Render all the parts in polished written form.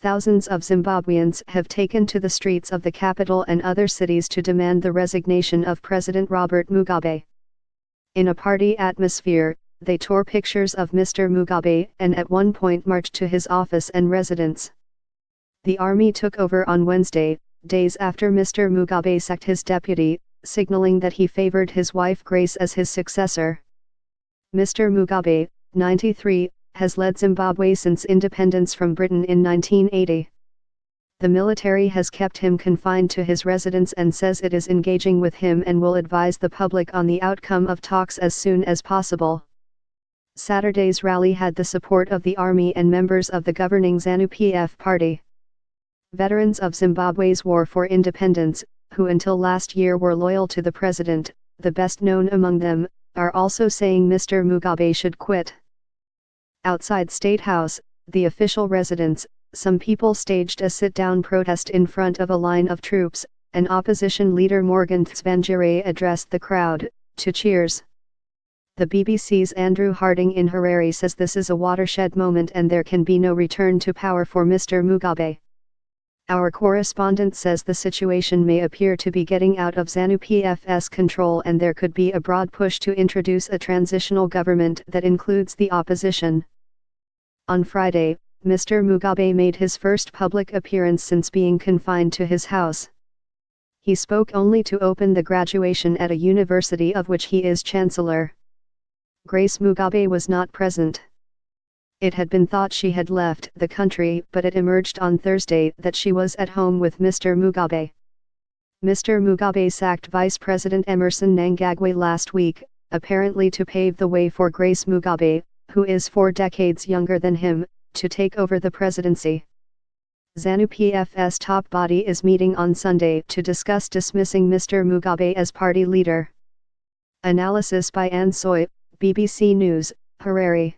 Thousands of Zimbabweans have taken to the streets of the capital and other cities to demand the resignation of President Robert Mugabe. In a party atmosphere, they tore pictures of Mr. Mugabe and at one point marched to his office and residence. The army took over on Wednesday, days after Mr. Mugabe sacked his deputy, signaling that he favored his wife Grace as his successor. Mr. Mugabe, 93, has led Zimbabwe since independence from Britain in 1980. The military has kept him confined to his residence and says it is engaging with him and will advise the public on the outcome of talks as soon as possible. Saturday's rally had the support of the army and members of the governing ZANU-PF party. Veterans of Zimbabwe's war for independence, who until last year were loyal to the president, the best known among them, are also saying Mr. Mugabe should quit. Outside State House, the official residence, some people staged a sit-down protest in front of a line of troops, and opposition leader Morgan Tsvangirai addressed the crowd, to cheers. The BBC's Andrew Harding in Harare says this is a watershed moment and there can be no return to power for Mr. Mugabe. Our correspondent says the situation may appear to be getting out of ZANU-PF's control and there could be a broad push to introduce a transitional government that includes the opposition. On Friday, Mr. Mugabe made his first public appearance since being confined to his house. He spoke only to open the graduation at a university of which he is chancellor. Grace Mugabe was not present. It had been thought she had left the country, but it emerged on Thursday that she was at home with Mr. Mugabe. Mr. Mugabe sacked Vice President Emmerson Mnangagwa last week, apparently to pave the way for Grace Mugabe, who is 4 decades younger than him, to take over the presidency. ZANU-PF's top body is meeting on Sunday to discuss dismissing Mr. Mugabe as party leader. Analysis by Ann Soy, BBC News, Harare.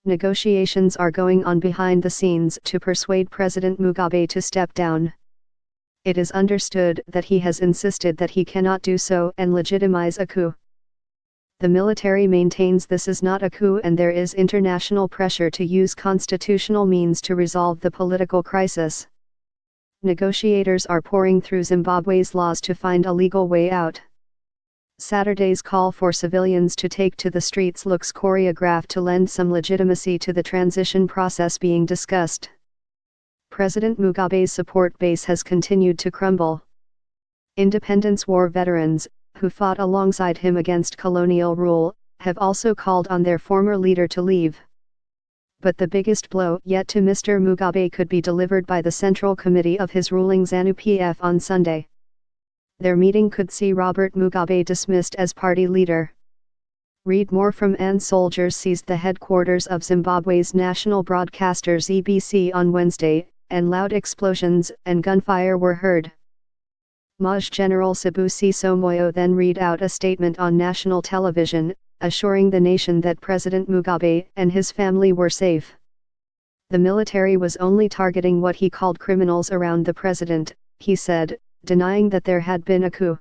Negotiations are going on behind the scenes to persuade President Mugabe to step down. It is understood that he has insisted that he cannot do so and legitimize a coup. The military maintains this is not a coup and there is international pressure to use constitutional means to resolve the political crisis. Negotiators are pouring through Zimbabwe's laws to find a legal way out. Saturday's call for civilians to take to the streets looks choreographed to lend some legitimacy to the transition process being discussed. President Mugabe's support base has continued to crumble. Independence War veterans, who fought alongside him against colonial rule, have also called on their former leader to leave. But the biggest blow yet to Mr. Mugabe could be delivered by the Central Committee of his ruling ZANU-PF on Sunday. Their meeting could see Robert Mugabe dismissed as party leader. Read more from Ann. Soldiers seized the headquarters of Zimbabwe's national broadcaster ZBC on Wednesday, and loud explosions and gunfire were heard. Maj General Sibusiso Moyo then read out a statement on national television, assuring the nation that President Mugabe and his family were safe. The military was only targeting what he called criminals around the president, he said, denying that there had been a coup.